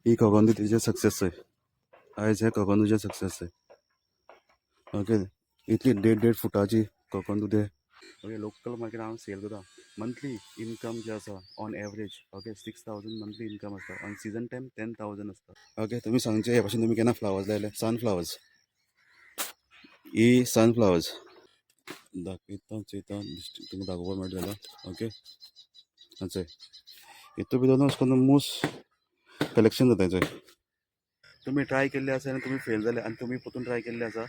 ही कोकोनदुदीचे success आहे. आयज हे कोकोनदुदीचे सक्सेस आहे. ओके, इतली 1.5 फुटाची कोकोनदुदी ओके लोकल मार्केट हांव सेल करता. मंथली इनकम जे आसा on average okay 6,000 monthly income आसता. ऑन सीजन टायम 10,000 आसता. ओके, तुमी सांगचे हे भाशेन तुमी केन्ना फ्लावर्स लायले? सनफ्लावर्स, ही सनफ्लावर्स दाखयता चयता तुमकां दाखोवपाक मेळटा जाल्यार ओके हाचें हितून भितर अशें करून मूस कलेक्शन जाता हेचें. तुम्ही ट्राय केल्ले आसा आनी तुमी फेल जाले आनी तुमी परतून ट्राय केल्ले आसा.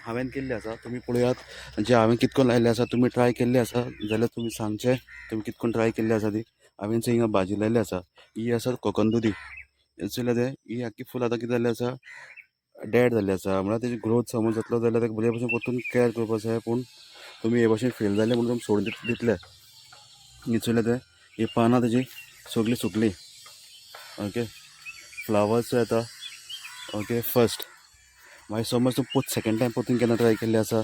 हांवें केल्ले आसा तुमी पळयात जे हांवें कितकोन लायल्ले आसा. तुमी ट्राय केल्ले आसा जाल्यार तुमी सांगचे तुमी कितकोन ट्राय केल्ले आसा ती. हांवें थंय हिंगा भाजी लायल्ली आसा. ही आसा कोकोनदुदी. चोयल्या ते ही आख्खी फूल आतां कितें जाल्लें आसा डेड जाल्ली आसा. म्हळ्यार तेजी ग्रोथ समज जातलो जाल्यार ताका बरे भशेन परतून केअर करपाक जाय. पूण तुमी हे भशेन फेल जाल्ले म्हणून तुमी सोडून दितले. ही चोयल्या ते ही पानां तेजी सगळीं सुकलीं. ओके, फ्लावर्स येता ओके फर्स्ट. मागीर समज तूं सेकंड टायम परतून केन्ना ट्राय केल्लें आसा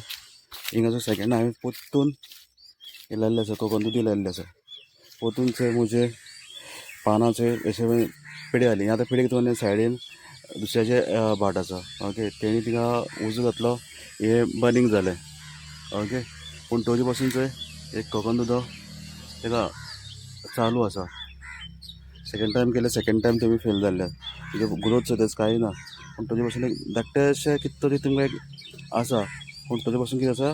हिंगा सेकंड हांवें परतून हे लायल्लें आसा कोकोनदुदी लायल्ली आसा. परतून थंय म्हजे पानांचे अशें पिडे जाली. आतां पिडे कितें सायडीन दुसऱ्याचे भाट आसा. ओके, तेणी तिका उजो घातलो हे बर्निंग जालें. ओके, पूण तरी पासून थंय एक कोकोनदुदो तेका चालू आसा. सेकंड टायम केले सेकंड टायम तुमी फेल जाल्ले. तेजे ग्रोथ सुद्दां कांय ना. पूण तरी पासून एक धाकटें अशें कितें तरी तुमकां एक आसा. पूण तरी पासून कितें आसा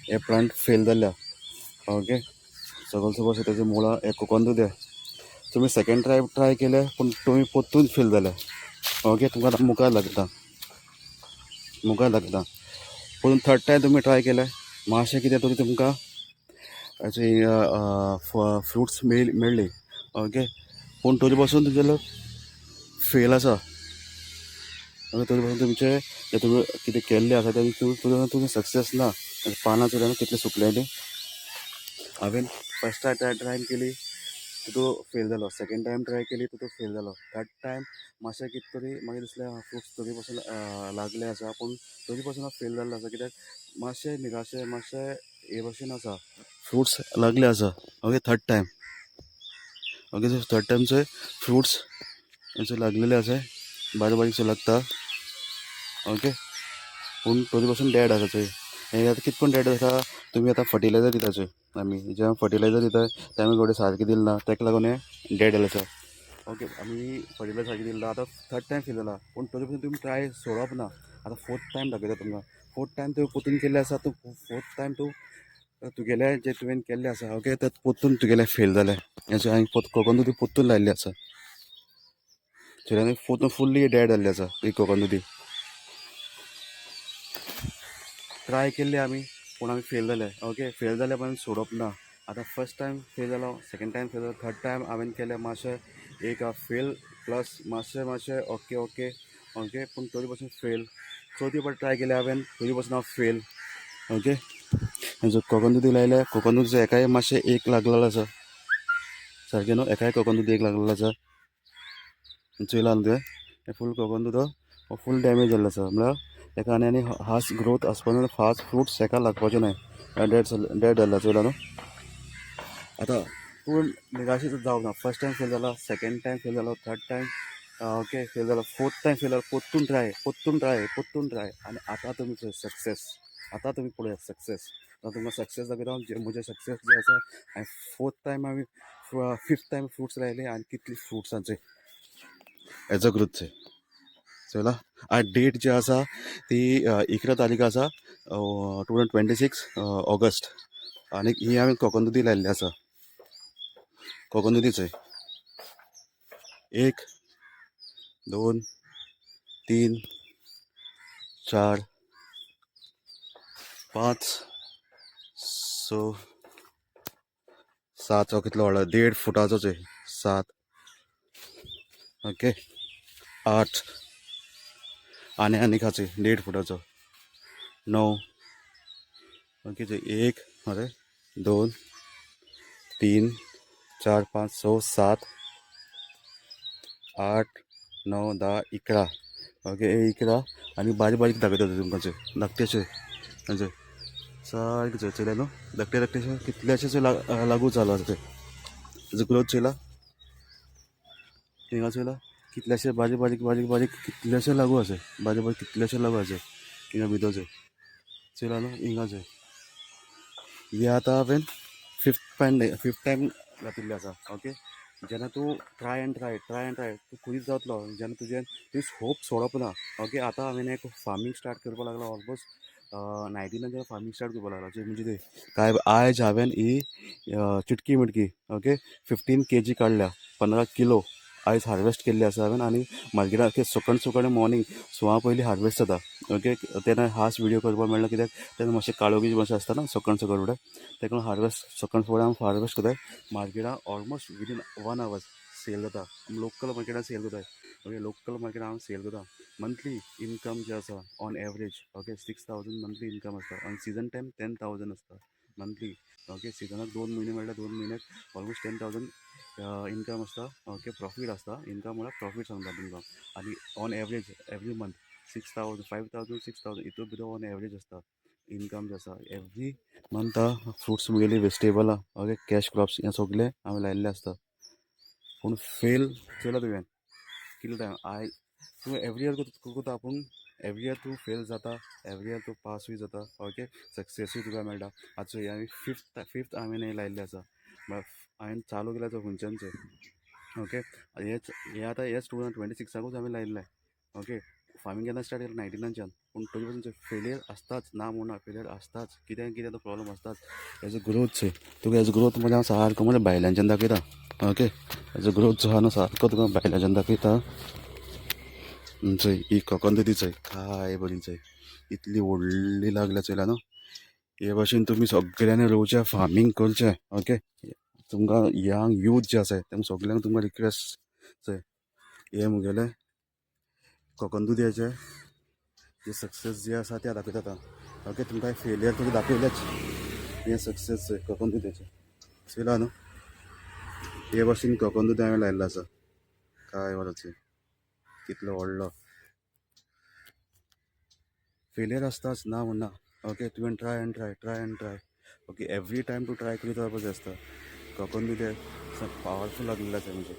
हे प्लांट फेल जाल्ल्या. ओके, सगळें तेजे मुळां हे कोकोनदुदी तुमी सेकंड टायम ट्राय केले पूण तुमी परतून फेल जाले. ओके, तुमकां आतां मुखार लागता पूण थर्ड टायम तुमी ट्राय केले मातशें कितें तरी तुमकां हाची फ्रुट्स मेळ्ळी. ओके, पूण तरी पासून तुगेलो फेल आसा. तरी पासून तुमचे जे तुमी कितें केल्लें आसा तें तुमी सक्सेस ना. पानां चोयल्यार कितले सुकलेली. हांवें फर्स्ट टायम ट्राय केली तितू फेल जालो. सेकंड टायम ट्राय केली तितू फेल जालो. थर्ड टायम मातशें कितें तरी मागीर दिसलें फ्रुट्स तरी पासून लागले आसा. पूण तरी पासून हांव फेल जाल्लो आसा. कित्याक मातशें निराशे मातशें हे भशेन आसा फ्रुट्स लागले आसा. Okay, third time okay third टायमचे फ्रुट्स अशे लागलेले आसा. बारीक बारीक सो लागता. ओके, पूण तरी पासून डेड आसा थंय. हे आतां कितकोन डेड आसा तुमी आतां फर्टिलायझर दिताचे. आमी जेन्ना फर्टिलायझर दिता ते आमी थोडे सारकें दिलना ताका लागून हे डेड जालें आसा. ओके, आमी फर्टिलायझर सारकें दिलना. आतां थर्ड टायम फेल जाला पूण तरी पासून तुमी ट्राय सोडप ना. आतां फोर्थ टायम दाखयता तुमकां. फोर्थ टायम तुवें परतून केल्ले आसा. तूं फोर्थ टायम तूं तुगेले जे तुवें केल्ले आसा ओके ते परतून तुगेले फेल जाले. हेचे हांवें कोकोनदुदी परतून लायल्ली आसा. परतून फुल्ली डेड जाल्ली आसा ही कोकोनदुदी. ट्राय केल्ली आमी पूण आमी फेल जाले. ओके, फेल जाले पण सोडप ना. आतां फर्स्ट टायम फेल जालो, सेकंड टायम फेल जालो, थर्ड टायम हांवें केलें मातशें एक फेल प्लस मातशें ओके ओके ओके पूण तरी पासून फेल. चवथी फावट ट्राय केलें हांवें तरी पासून हांव फेल. ओके, जो कोकोनदुदी लायले कोकोनदुदीचो एकाय मातशें एक लागलेलो आसा. सारकें न्हू, एकाय कोकोनदुदी एक लागलेलो आसा. चोयलां न्हू तुवें हे फूल कोकोनदुदो हो फूल डॅमेज जाल्लो आसा. म्हळ्यार ताका आनी फास्ट ग्रोथ आसपाना. फास्ट फ्रुट्स ताका लागपाचे न्हय. डेड जाल्ला चोयलां न्हू. आतां पूण निराशेच जावना. फर्स्ट टायम फेल जाला, सेकंड टायम फेल जालो, थर्ड टायम ओके फेल जालो, फोर्थ टायम फेल जालो. परतून ट्राय आनी आतां तुमी सक्सेस. आतां तुमी पळयात सक्सेस. आतां तुमकां सक्सेस दाखयता. जे म्हजे सक्सेस जे आसा हांवें फोर्थ टायम हांवें फिफ्थ टायम फ्रुट्स लायले आनी कितली फ्रुट्सांचे हेजो ग्रोथ चला. आज डेट जी आसा ती 11 तारीख आसा 2026 ऑगस्ट. आनी ही हांवें कोकोनदुदी लायल्ली आसा. कोकोनदुदीच 1 2 3 4 5 6 7 हो कितलो व्हडलो 1.5 फुटाचोच 7 ओके 8 आनी खाचे 1.5 फुटाचो 9 ओके 1 अरे 2 3 4 5 6 7 8 9 10 11 ओके 11 आनी बारीक बारीक दाखयता तुमकां धाकटेशे म्हणजे सारकें चोयलें न्हू. धाकटेशे कितलेशेच लागू चालू आसा तेजो ग्रोथ चोयला हिंगा चोयला कितलेशे बारीक कितलेशे लागू आसे बारीक कितलेशे लागू आसे हिंगा भितर चला न्हू हिंगाच हे आतां हांवें फिफ्थ टायम घातिल्लें आसा ओके जेन्ना तूं ट्राय एंड ट्राय तूं खुरीच जातलो जेन्ना तुजें तुवें होप सोडप ना ओके आतां हांवें एक फार्मींग स्टार्ट करपाक लागला ऑलमोस्ट 19 जेन्ना फार्मींग स्टार्ट करपाक लागला म्हणजे ते काय आयज हांवें ही चिटकी मिटकी ओके 15 kg काडल्या 15 किलो आयज हार्वेस्ट केल्ली आसा हांवें आनी मार्केटाक सकण मॉर्निंग 6 पयलीं हार्वेस्ट जाता ओके तेन्ना हाच व्हिडियो करपाक मेळना कित्याक तेन्ना मातशें काळोखी मातशें आसता ना सकण फुडें तेका लागून हार्वेस्ट सकण फुडें हांव हार्वेस्ट करताय मार्केटाक ऑलमोस्ट विदीन 1 hour सेल जाता लोकल मार्केटान सेल करताय ओके लोकल मार्केटान हांव सेल करता मंथली इनकम जे आसा on average okay 6,000 monthly income आसता ऑन सीजन टायम 10,000 आसता मंथली ओके सिजनाक 2 म्हयने म्हणल्यार 2 म्हयन्याक ऑलमोस्ट 10,000 इनकम आसता ओके प्रॉफीट आसता इनकम म्हळ्यार प्रॉफीट सांगता तुमकां आनी ऑन एवरेज एवरी मंथ 6,000 5,000 6,000 हितून भितर ऑन एवरेज आसता इनकम जे आसा एवरी मंथ फ्रुट्स मुगेली वेजिटेबल ओके कॅश क्रॉप्स हें सगळें हांवें लायिल्लें आसता पूण फेल चोयला तुवें कितलो टायम तूं एवरी इयर कोता पूण एवरी इयर तूं फेल जाता एवरी इयर तूं पासूय जाता ओके सक्सेसूय तुका मेळटा आतां चोय हांवें फिफ्थ हांवें हें लायिल्लें आसा म्हळ्यार हांवें चालू केल्या तो खंयच्यानचो ओके हें आतां हेच 2026 हांवें लायिल्लें ओके फार्मींग केन्ना स्टार्ट केलें 19 पूण तरी पासून फेलियर आसताच ना म्हणना फेलियर आसताच कितें तो प्रॉब्लम आसताच हेजो ग्रोथ चोय तुका हेजो ग्रोथ म्हणजे हांव सारको म्हणजे भायल्याच्यान दाखयता ओके हेजो ग्रोथ जो आहा न्हू सारको तुका भायल्याच्यान दाखयता चोय ही कोकोनट चोय काय बरी चोय इतली व्हडली लागल्या चोयला न्हू हे भाशेन तुमी सगळ्यांनी रोवचें फार्मींग करचें ओके तुमकां यंग यूथ जे आसाय तेमकां सगळ्यांक तुमकां रिक्वेस्ट चोय हे मुगेलें कोकोनटुद्याचें जे सक्सेस जे आसा ते दाखयता ओके तुमकां फेलियर तुका दाखयलेंच हें सक्सेस चोय कोकोनटुद्याचें चोयला न्हू हे भाशेन कोकोनट हांवें लायिल्लो आसा काय वराचें कितलो व्हडलो फेलियर आसताच ना म्हणना ओके तुवें try end try okay every time तूं ट्राय करीत रावपाचें आसता कोकोनट ते पावरफूल लागलेलें आसा म्हणजे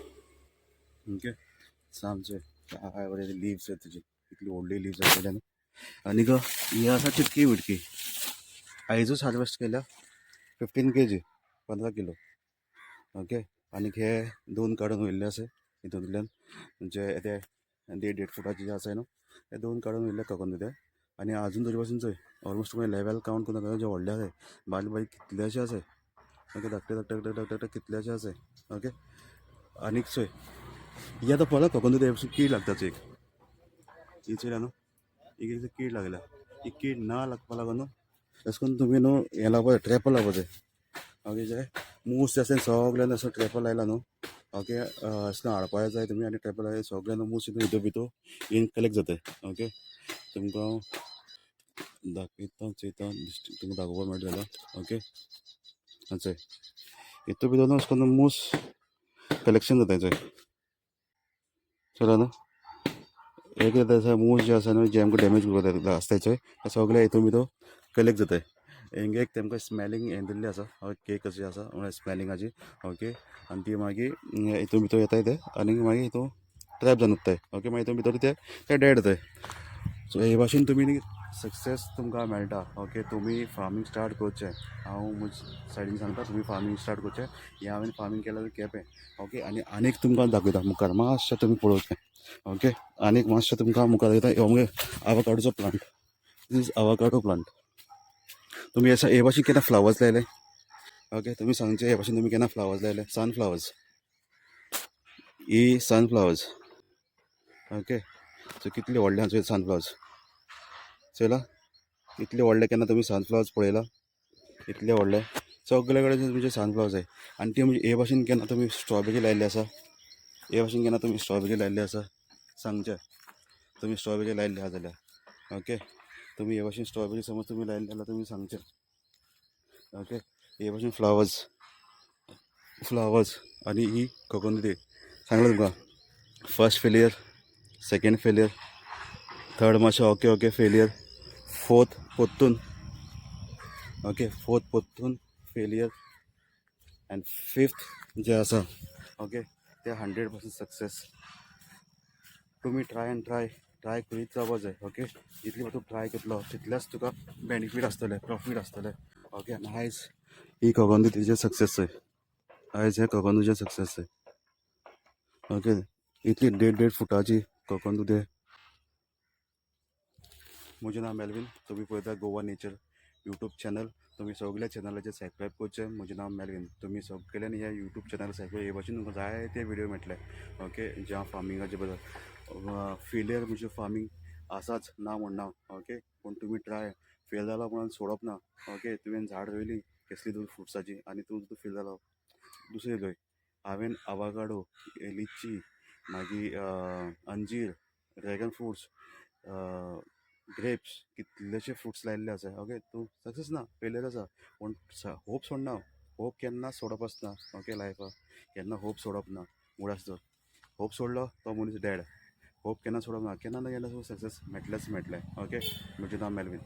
ओके सामचें काय बरें लिव्स आहेत तुजी इतली व्हडली लिव्स आसलेल्या न्हू आनीक ही आसा चिटकी विटकी आयजूच हार्वेस्ट केल्या 15 kg 15 किलो ओके आनीक हे 2 काडून वयल्ले आसा हितूंतल्यान जे ते 1.5 फुटाचे जे आसाय न्हू हे 2 काडून वयल्ले कोकोनट ते आनी आजून तरी पासून चोय ऑलमोस्ट तुका लेवल कावंट करून जे व्हडले आसाय बारीक कितलेशे आसाय ओके धाकटे कितलेशे आसाय ओके आनीक चोय ही आतां पळय कोकोनट ते कीड लागता चोय ही चोयल्या न्हू ही कीड लागल्या ही कीड ना लागपा लागून न्हू अशें करून तुमी न्हू हें लावपाचें ट्रॅपर लावपाचें ओके जे मूस जे आसा सगळ्यांनी असो ट्रॅपर लायला न्हू ओके अशें करून हाडपाक जाय तुमी आनी ट्रॅपर लायला सगळ्यांनी मूस हितून भितर इन कलेक्ट जाताय ओके तुमकां दाखयता चोयता तुमकां दाखोवपाक मेळटा जाल्यार ओके चोय हितून भितर न्हू अशें करून मूस कलेक्शन जाताय चोय चोयला न्हू एक मूस जे आसा न्हू जे आमकां डॅमेज आसताय चोय ते सगळे हितून भितर कलेक्ट जाताय हिंगा एक तेमकां स्मॅलिंग हें दिल्लें आसा केक अशी आसा म्हळ्यार स्मॅलिंगाची ओके आनी ती मागीर हितून भितर येताय ते आनी मागीर हितून ट्रॅप जावन उरताय ओके मागीर हितून भितर ते डेड जाताय सो हे भाशेन तुमी सक्सेस तुमकां मेळटा ओके तुमी फार्मींग स्टार्ट करचें हांव म्हज्या सायडीन सांगता तुमी फार्मींग स्टार्ट करचें हें हांवें फार्मींग केलें केपें ओके आनीक तुमकां दाखयता मुखार मातशें तुमी पळोवचें ओके आनीक मातशें तुमकां मुखार दाखयता हो मुगे आवाकाडोचो plant this is avocado plant तुमी हे भाशेन केन्ना फ्लावर्स लायले ओके तुमी सांगचे हे भाशेन तुमी केन्ना फ्लावर्स लायले सनफ्लावर्स ही सनफ्लावर्स ओके सो कितले व्हडले आसा सनफ्लावर्स चोयला इतले व्हडले केन्ना तुमी सनफ्लावर्स पळयला इतले व्हडले सगळे कडेन तुमचे सनफ्लावर्स जाय आनी ती म्हणजे हे भाशेन केन्ना तुमी स्ट्रॉबेरी लायिल्ली आसा हे भाशेन केन्ना तुमी स्ट्रॉबेरी लायिल्ली आसा सांगचे तुमी स्ट्रॉबेरी लायिल्ली आहा जाल्यार ओके तुमी हे भाशेन स्ट्रॉबेरी समज तुमी लायिल्ली जाल्यार तुमी सांगचे ओके हे भाशेन फ्लावर्स आनी ही कोकोनट सांगला तुमकां first failure second failure third मातशें ओके फेलियर फोर्थ पोत्तून फेलियर एंड फिफ्थ जे आसा ओके ते 100% सक्सेस तुमी ट्राय एंड ट्राय करीत रावपाक जाय. ओके, जितली तूं ट्राय करतलो तितलेंच तुका बेनिफीट आसतलें, प्रॉफीट आसतलें. ओके, आनी आयज ही कोकोनटीचें सक्सेस जाय. आयज हें कोकोनटीचें सक्सेस जाय. ओके, इतली 1.5 फुटाची कोकोनट तें. म्हजें नांव मेल्वीन. तुमी पळयता गोवा नेचर यूट्यूब चॅनल. तुमी सगळ्या चॅनलाचेर सबस्क्रायब करचें. म्हजें नांव मेल्वीन. तुमी सगळ्यांनी ह्या यूट्यूब चॅनल सबस्क्रायब. हे भाशेन तुमकां जायते व्हिडिओ मेळटले. ओके, जे हांव फार्मिंगाचे बद्दल. फेलियर म्हणजे फार्मिंग आसाच ना म्हणना. ओके, पूण तुमी ट्राय. फेल जाला म्हणून सोडप ना. ओके, तुवें झाड रोयली कसली तरी फ्रुट्साची आनी तूं फेल जालो दुसरी रोय. हांवें आवाकाडो, लिची, मागीर अंजीर, ड्रॅगन फ्रुट्स, ग्रेप्स, कितलेशे फ्रुट्स लायिल्ले आसा. ओके, तूं सक्सेस ना, फेलियर आसा पूण होप सोडना. होप केन्ना सोडप आसना. ओके, लायफाक केन्ना होप सोडप ना. मुडास तर होप सोडलो तो मनीस डॅड. होप केन्ना सोडप ना. केन्ना ना केन्ना सक्सेस मेळटलेंच मेळटलें. ओके, म्हजें नांव मेल्वीन.